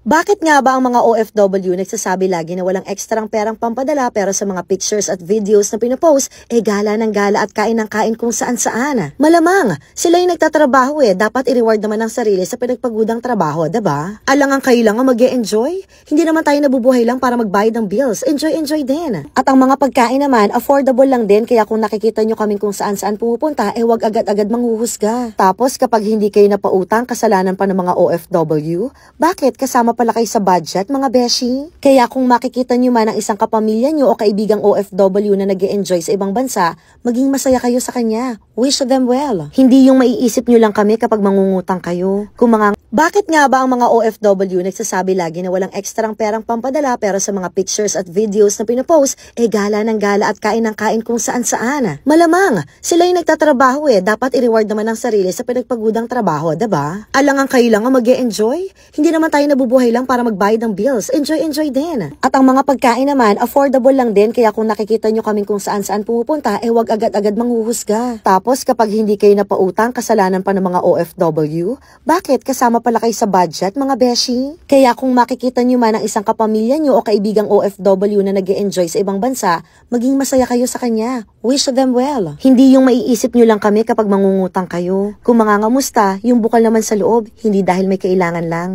Bakit nga ba ang mga OFW nagsasabi lagi na walang ekstrang perang pampadala pero sa mga pictures at videos na pinopost, gala ng gala at kain ng kain kung saan saan? Malamang, sila yung nagtatrabaho dapat i-reward naman ang sarili sa pinagpagudang trabaho, diba? Alangan kayo lang ang mag-e-enjoy? Hindi naman tayo nabubuhay lang para magbayad ng bills, enjoy din. At ang mga pagkain naman, affordable lang din kaya kung nakikita nyo kaming kung saan pupunta, wag agad-agad manghuhusga. Tapos kapag hindi kayo napautang, kasalanan pa ng mga OFW, bakit kasama pala kayo sa budget, mga beshi? Kaya kung makikita nyo man ang isang kapamilya nyo o kaibigang OFW na nag-e-enjoy sa ibang bansa, maging masaya kayo sa kanya. Wish them well. Hindi yung maiisip nyo lang kami kapag mangungutang kayo. Bakit nga ba ang mga OFW nagsasabi lagi na walang ekstrang perang pampadala pero sa mga pictures at videos na pinopost, gala ng gala at kain ng kain kung saan saan? Malamang, sila yung nagtatrabaho dapat i-reward naman ang sarili sa pinagpagudang trabaho, diba? Alangan kayo lang ang mag-e-enjoy? Hindi naman tayo nabubuhay lang para magbayad ng bills, enjoy din. At ang mga pagkain naman, affordable lang din kaya kung nakikita nyo kaming kung saan pupunta, wag agad-agad manghuhusga. Tapos kapag hindi kayo napautang, kasalanan pa ng mga OFW, bakit kasama pala kayo sa budget, mga beshi? Kaya kung makikita nyo man ang isang kapamilya nyo o kaibigang OFW na nag-e-enjoy sa ibang bansa, maging masaya kayo sa kanya. Wish them well. Hindi yung maiisip nyo lang kami kapag mangungutang kayo. Kung mangangamusta, yung bukal naman sa loob, hindi dahil may kailangan lang.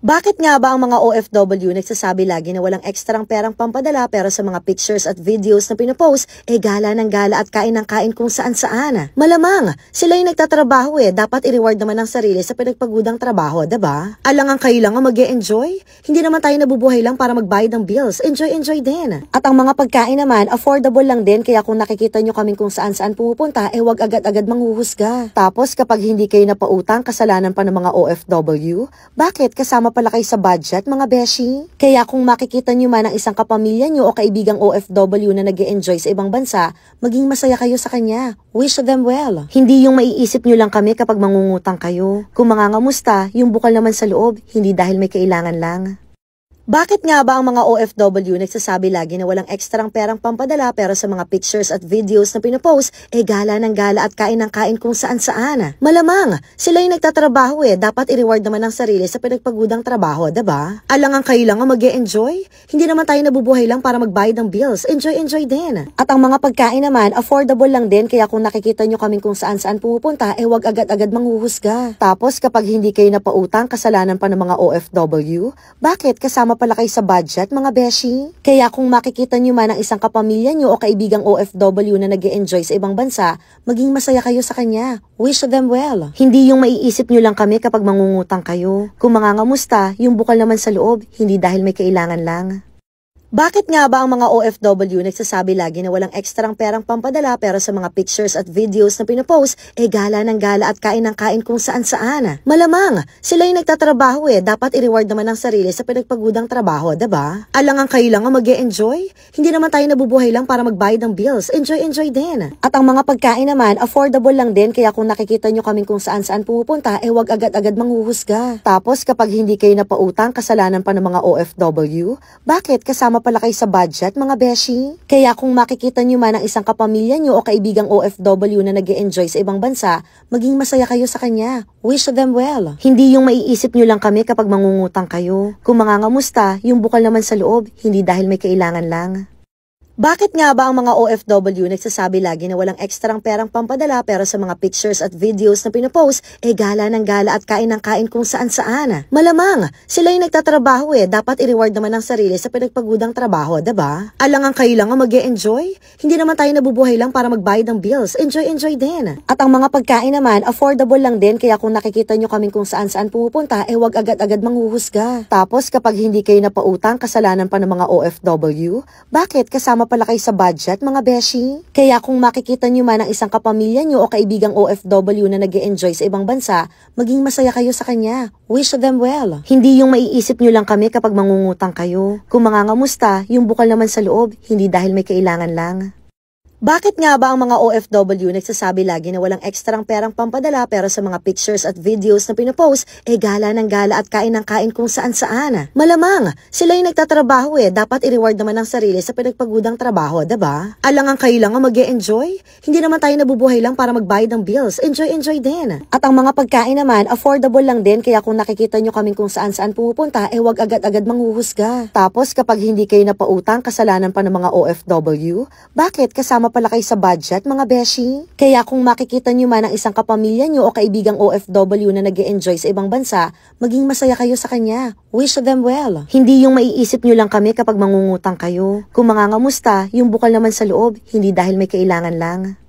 Bakit nga ba ang mga OFW nagsasabi lagi na walang ekstrang perang pampadala pero sa mga pictures at videos na pinopost, gala ng gala at kain ng kain kung saan saan? Malamang, sila yung nagtatrabaho dapat i-reward naman ang sarili sa pinagpagudang trabaho, diba? Alangan kayo lang ang mag-e-enjoy? Hindi naman tayo nabubuhay lang para magbayad ng bills, enjoy din. At ang mga pagkain naman, affordable lang din kaya kung nakikita nyo kaming kung saan pupunta, wag agad-agad manghuhusga. Tapos kapag hindi kayo napautang, kasalanan pa ng mga OFW, bakit kasama pala kayo sa budget, mga beshi? Kaya kung makikita nyo man ang isang kapamilya nyo o kaibigang OFW na nag-e-enjoy sa ibang bansa, maging masaya kayo sa kanya. Wish them well. Hindi yung maiisip nyo lang kami kapag mangungutang kayo. Kung mangangamusta, yung bukal naman sa loob, hindi dahil may kailangan lang. Bakit nga ba ang mga OFW nagsasabi lagi na walang ekstrang perang pampadala pero sa mga pictures at videos na pinopost, gala ng gala at kain ng kain kung saan saan? Malamang, sila yung nagtatrabaho dapat i-reward naman ang sarili sa pinagpagudang trabaho, diba? Alangan kayo lang ang mag-e-enjoy? Hindi naman tayo nabubuhay lang para magbayad ng bills, enjoy din. At ang mga pagkain naman, affordable lang din kaya kung nakikita nyo kaming kung saan pupunta, wag agad-agad manghuhusga. Tapos kapag hindi kayo napautang, kasalanan pa ng mga OFW, bakit kasama pala kayo sa budget, mga beshi? Kaya kung makikita nyo man ang isang kapamilya nyo o kaibigang OFW na nag-e-enjoy sa ibang bansa, maging masaya kayo sa kanya. Wish them well. Hindi yung maiisip nyo lang kami kapag mangungutang kayo. Kung mangangamusta, yung bukal naman sa loob, hindi dahil may kailangan lang. Bakit nga ba ang mga OFW nagsasabi lagi na walang ekstrang perang pampadala pero sa mga pictures at videos na pinopost, gala ng gala at kain ng kain kung saan saan? Malamang, sila yung nagtatrabaho dapat i-reward naman ang sarili sa pinagpagudang trabaho, diba? Alangan kayo lang ang mag-e-enjoy? Hindi naman tayo nabubuhay lang para magbayad ng bills, enjoy din. At ang mga pagkain naman, affordable lang din kaya kung nakikita nyo kaming kung saan pupunta, wag agad-agad manghuhusga. Tapos kapag hindi kayo napautang, kasalanan pa ng mga OFW, bakit kasama pala kayo sa budget, mga beshi? Kaya kung makikita nyo man ang isang kapamilya nyo o kaibigang OFW na nag-e-enjoy sa ibang bansa, maging masaya kayo sa kanya. Wish them well. Hindi yung maiisip nyo lang kami kapag mangungutang kayo. Kung mangangamusta, yung bukal naman sa loob, hindi dahil may kailangan lang. Bakit nga ba ang mga OFW nagsasabi lagi na walang ekstrang perang pampadala pero sa mga pictures at videos na pinopost, gala ng gala at kain ng kain kung saan saan? Malamang, sila yung nagtatrabaho dapat i-reward naman ang sarili sa pinagpagudang trabaho, diba? Alangan kayo lang ang mag-e-enjoy? Hindi naman tayo nabubuhay lang para magbayad ng bills, enjoy din. At ang mga pagkain naman, affordable lang din kaya kung nakikita nyo kaming kung saan pupunta, wag agad-agad manghuhusga. Tapos kapag hindi kayo napautang, kasalanan pa ng mga OFW, bakit kasama pala kayo sa budget, mga beshi? Kaya kung makikita nyo man ang isang kapamilya nyo o kaibigang OFW na nag-e-enjoy sa ibang bansa, maging masaya kayo sa kanya. Wish them well. Hindi yung maiisip nyo lang kami kapag mangungutang kayo. Kung mangangamusta, yung bukal naman sa loob, hindi dahil may kailangan lang. Bakit nga ba ang mga OFW nagsasabi lagi na walang ekstrang perang pampadala pero sa mga pictures at videos na pinopost, gala ng gala at kain ng kain kung saan saan? Malamang, sila yung nagtatrabaho dapat i-reward naman ang sarili sa pinagpagudang trabaho, diba? Alangan kayo lang ang mag-e-enjoy? Hindi naman tayo nabubuhay lang para magbayad ng bills, enjoy din. At ang mga pagkain naman, affordable lang din kaya kung nakikita nyo kaming kung saan pupunta, wag agad-agad manghuhusga. Tapos kapag hindi kayo napautang, kasalanan pa ng mga OFW, bakit kasama pala kayo sa budget, mga beshi? Kaya kung makikita nyo man ang isang kapamilya nyo o kaibigang OFW na nag-e-enjoy sa ibang bansa, maging masaya kayo sa kanya. Wish them well. Hindi yung maiisip nyo lang kami kapag mangungutang kayo. Kung mangangamusta, yung bukal naman sa loob, hindi dahil may kailangan lang.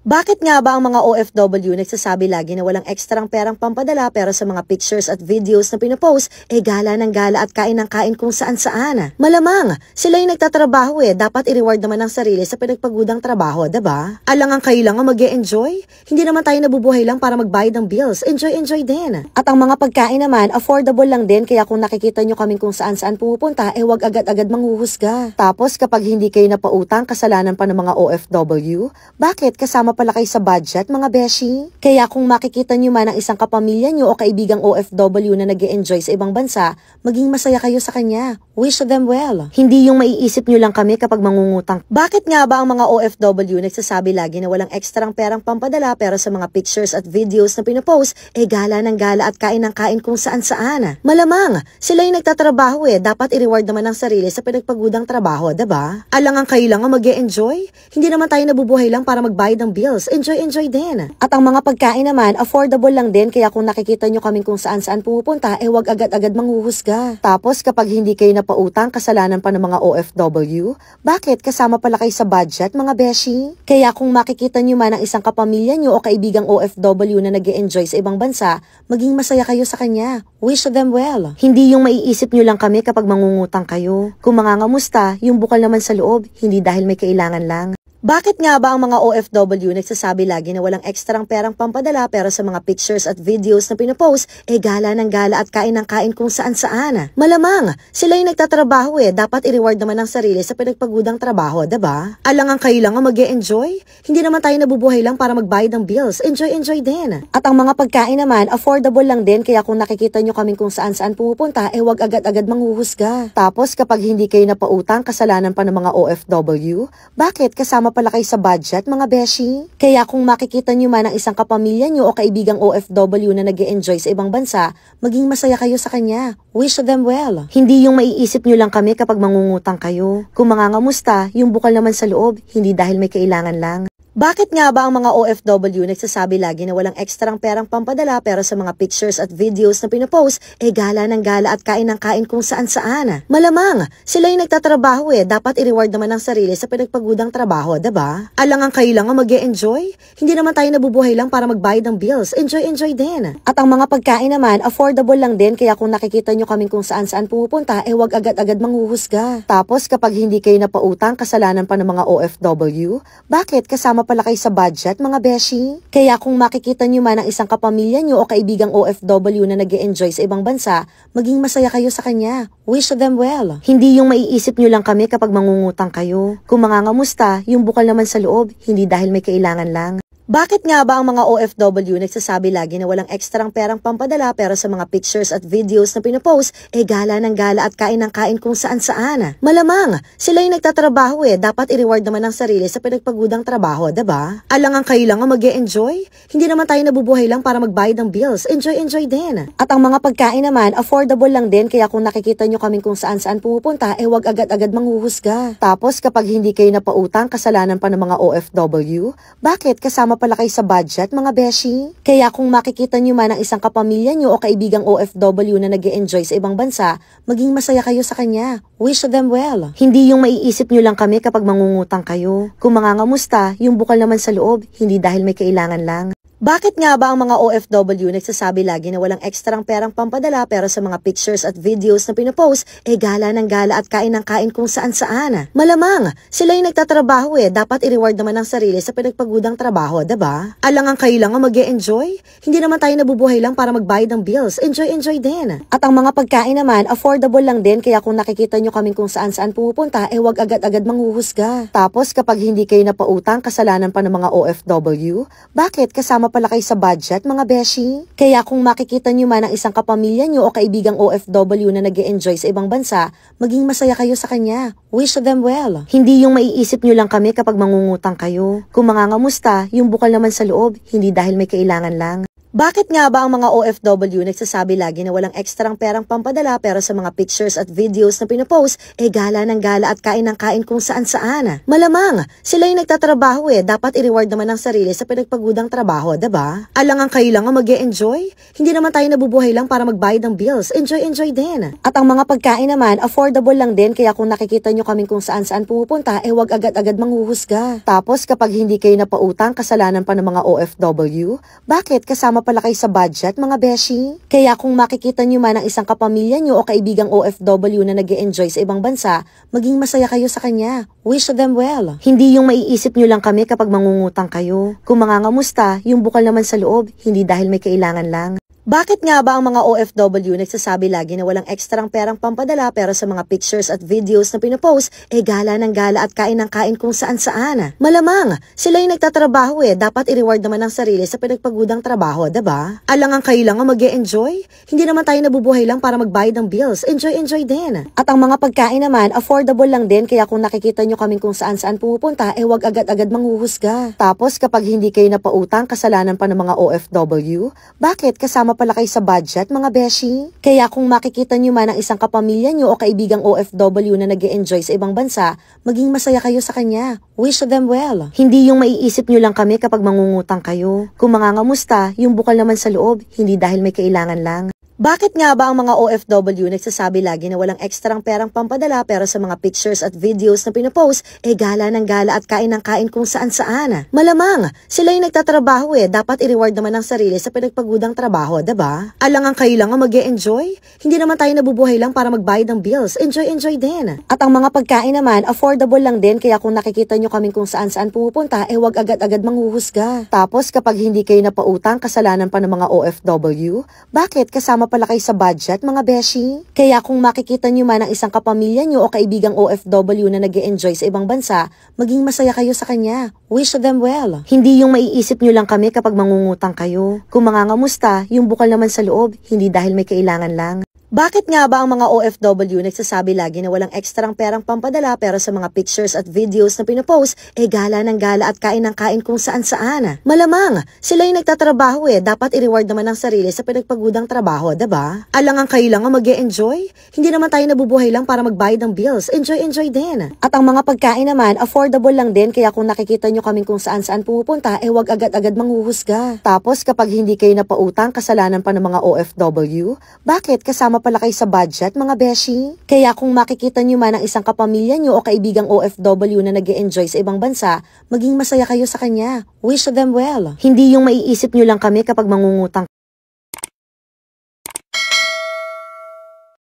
Bakit nga ba ang mga OFW nagsasabi lagi na walang ekstrang perang pampadala pero sa mga pictures at videos na pinopost, gala ng gala at kain ng kain kung saan saan? Malamang, sila yung nagtatrabaho dapat i-reward naman ang sarili sa pinagpagudang trabaho, diba? Alangan kayo lang ang mag-e-enjoy? Hindi naman tayo nabubuhay lang para magbayad ng bills, enjoy din. At ang mga pagkain naman, affordable lang din kaya kung nakikita nyo kaming kung saan pupunta, wag agad-agad manghuhusga. Tapos kapag hindi kayo napautang, kasalanan pa ng mga OFW, bakit kasama pala kayo sa budget, mga beshi? Kaya kung makikita nyo man ang isang kapamilya nyo o kaibigang OFW na nag-e-enjoy sa ibang bansa, maging masaya kayo sa kanya. Wish them well. Hindi yung maiisip nyo lang kami kapag mangungutang. Bakit nga ba ang mga OFW nagsasabi lagi na walang ekstrang perang pampadala pero sa mga pictures at videos na pinopost, gala ng gala at kain ng kain kung saan saan? Malamang, sila yung nagtatrabaho dapat i-reward naman ang sarili sa pinagpagudang trabaho, diba? Alangan kayo lang ang mag-e-enjoy? Hindi naman tayo nabubuhay lang para magbayad ng bills, enjoy din. At ang mga pagkain naman, affordable lang din kaya kung nakikita nyo kaming kung saan pupunta, wag agad-agad manghuhusga. Tapos kapag hindi kayo napautang, kasalanan pa ng mga OFW, bakit kasama pala kayo sa budget, mga beshi? Kaya kung makikita nyo man ang isang kapamilya nyo o kaibigang OFW na nag-e-enjoy sa ibang bansa, maging masaya kayo sa kanya. Wish them well. Hindi yung maiisip nyo lang kami kapag mangungutang kayo. Kung mangangamusta, yung bukal naman sa loob, hindi dahil may kailangan lang. Bakit nga ba ang mga OFW nagsasabi lagi na walang ekstrang perang pampadala pero sa mga pictures at videos na pinopost, gala ng gala at kain ng kain kung saan saan? Malamang, sila yung nagtatrabaho dapat i-reward naman ang sarili sa pinagpagudang trabaho, diba? Alangan kayo lang ang mag-e-enjoy? Hindi naman tayo nabubuhay lang para magbayad ng bills, enjoy din. At ang mga pagkain naman, affordable lang din kaya kung nakikita nyo kaming kung saan pupunta, wag agad-agad manghuhusga. Tapos kapag hindi kayo napautang, kasalanan pa ng mga OFW, bakit kasama pala kayo sa budget, mga beshi? Kaya kung makikita nyo man ang isang kapamilya nyo o kaibigang OFW na nag-e-enjoy sa ibang bansa, maging masaya kayo sa kanya. Wish them well. Hindi yung maiisip nyo lang kami kapag mangungutang kayo. Kung mangangamusta, yung bukal naman sa loob, hindi dahil may kailangan lang. Bakit nga ba ang mga OFW nagsasabi lagi na walang ekstrang perang pampadala pero sa mga pictures at videos na pinopost, gala ng gala at kain ng kain kung saan saan? Malamang, sila yung nagtatrabaho dapat i-reward naman ang sarili sa pinagpagudang trabaho, diba? Alangan kayo lang ang mag-e-enjoy? Hindi naman tayo nabubuhay lang para magbayad ng bills, enjoy din. At ang mga pagkain naman, affordable lang din kaya kung nakikita nyo kaming kung saan pupunta, wag agad-agad manghuhusga. Tapos kapag hindi kayo napautang, kasalanan pa ng mga OFW, bakit kasama pala kayo sa budget, mga beshi? Kaya kung makikita nyo man ang isang kapamilya nyo o kaibigang OFW na nag-e-enjoy sa ibang bansa, maging masaya kayo sa kanya. Wish them well. Hindi yung maiisip nyo lang kami kapag mangungutang kayo. Kung mangangamusta, yung bukal naman sa loob, hindi dahil may kailangan lang. Bakit nga ba ang mga OFW nagsasabi lagi na walang ekstrang perang pampadala pero sa mga pictures at videos na pinopost, gala ng gala at kain ng kain kung saan saan? Malamang, sila yung nagtatrabaho dapat i-reward naman ang sarili sa pinagpagudang trabaho, diba? Alangan kayo lang ang mag-e-enjoy? Hindi naman tayo nabubuhay lang para magbayad ng bills, enjoy din. At ang mga pagkain naman, affordable lang din kaya kung nakikita nyo kaming kung saan pupunta, wag agad-agad manghuhusga. Tapos kapag hindi kayo napautang, kasalanan pa ng mga OFW, bakit kasama pala kayo sa budget, mga beshi? Kaya kung makikita nyo man ang isang kapamilya nyo o kaibigang OFW na nag-e-enjoy sa ibang bansa, maging masaya kayo sa kanya. Wish them well. Hindi yung maiisip nyo lang kami kapag mangungutang kayo. Kung mangangamusta, yung bukal naman sa loob, hindi dahil may kailangan lang. Bakit nga ba ang mga OFW nagsasabi lagi na walang ekstrang perang pampadala pero sa mga pictures at videos na pinopost, gala ng gala at kain ng kain kung saan-saan? Malamang, sila yung nagtatrabaho dapat i-reward naman ang sarili sa pinagpagudang trabaho, diba? Alangang kayo lang ang mag-e-enjoy? Hindi naman tayo nabubuhay lang para magbayad ng bills, enjoy din. At ang mga pagkain naman, affordable lang din kaya kung nakikita nyo kaming kung saan-saan pumupunta, wag agad-agad manghuhusga. Tapos kapag hindi kayo napautang, kasalanan pa ng mga OFW, bakit kasama pala kayo sa budget, mga beshi? Kaya kung makikita nyo man ang isang kapamilya nyo o kaibigang OFW na nag-e-enjoy sa ibang bansa, maging masaya kayo sa kanya. Wish them well. Hindi yung maiisip nyo lang kami kapag mangungutang kayo. Kung mangangamusta, yung bukal naman sa loob, hindi dahil may kailangan lang. Bakit nga ba ang mga OFW nagsasabi lagi na walang ekstrang perang pampadala pero sa mga pictures at videos na pinopost, gala ng gala at kain ng kain kung saan-saan? Malamang, sila yung nagtatrabaho dapat i-reward naman ang sarili sa pinagpagudang trabaho, diba? Alangang kayo lang ang mag-e-enjoy? Hindi naman tayo nabubuhay lang para magbayad ng bills, enjoy din. At ang mga pagkain naman, affordable lang din kaya kung nakikita nyo kaming kung saan-saan pumupunta, wag agad-agad manghuhusga. Tapos kapag hindi kayo napautang, kasalanan pa ng mga OFW, bakit kasama pala kayo sa budget, mga beshi? Kaya kung makikita nyo man ang isang kapamilya nyo o kaibigang OFW na nag-e-enjoy sa ibang bansa, maging masaya kayo sa kanya. Wish them well. Hindi yung maiisip nyo lang kami kapag mangungutang kayo. Kung mangangamusta, yung bukal naman sa loob, hindi dahil may kailangan lang. Bakit nga ba ang mga OFW nagsasabi lagi na walang ekstrang perang pampadala pero sa mga pictures at videos na pinopost, gala ng gala at kain ng kain kung saan-saan? Malamang, sila yung nagtatrabaho dapat i-reward naman ang sarili sa pinagpagudang trabaho, diba? Alangang kayo lang ang mag-e-enjoy? Hindi naman tayo nabubuhay lang para magbayad ng bills, enjoy din. At ang mga pagkain naman, affordable lang din kaya kung nakikita nyo kaming kung saan-saan pumupunta, wag agad-agad manghuhusga. Tapos kapag hindi kayo napautang, kasalanan pa ng mga OFW, bakit kasama pala kayo sa budget, mga beshi? Kaya kung makikita nyo man ang isang kapamilya nyo o kaibigang OFW na nag-e-enjoy sa ibang bansa, maging masaya kayo sa kanya. Wish them well. Hindi yung maiisip nyo lang kami kapag mangungutang kayo. Kung mangangamusta, yung bukal naman sa loob, hindi dahil may kailangan lang. Bakit nga ba ang mga OFW nagsasabi lagi na walang ekstrang perang pampadala pero sa mga pictures at videos na pinopost, gala ng gala at kain ng kain kung saan-saan? Malamang, sila yung nagtatrabaho dapat i-reward naman ang sarili sa pinagpagudang trabaho, diba? Alangang kayo lang ang mag-e-enjoy? Hindi naman tayo nabubuhay lang para magbayad ng bills, enjoy din. At ang mga pagkain naman, affordable lang din kaya kung nakikita nyo kaming kung saan-saan pumupunta, wag agad-agad manghuhusga. Tapos kapag hindi kayo napautang, kasalanan pa ng mga OFW, bakit kasama pala kayo sa budget, mga beshi? Kaya kung makikita nyo man ang isang kapamilya nyo o kaibigang OFW na nag-e-enjoy sa ibang bansa, maging masaya kayo sa kanya. Wish them well. Hindi yung maiisip nyo lang kami kapag mangungutang kayo. Kung mangangamusta, yung bukal naman sa loob, hindi dahil may kailangan lang. Bakit nga ba ang mga OFW nagsasabi lagi na walang ekstrang perang pampadala pero sa mga pictures at videos na pinopost, gala ng gala at kain ng kain kung saan-saan? Malamang, sila yung nagtatrabaho dapat i-reward naman ang sarili sa pinagpagudang trabaho, diba? Alangang kayo lang ang mag-e-enjoy? Hindi naman tayo nabubuhay lang para magbayad ng bills, enjoy din. At ang mga pagkain naman, affordable lang din kaya kung nakikita nyo kaming kung saan-saan pumupunta, wag agad-agad manghuhusga. Tapos kapag hindi kayo napautang, kasalanan pa ng mga OFW, bakit kasama pala kayo sa budget, mga beshi? Kaya kung makikita nyo man ang isang kapamilya nyo o kaibigang OFW na nag-e-enjoy sa ibang bansa, maging masaya kayo sa kanya. Wish them well. Hindi yung maiisip nyo lang kami kapag mangungutang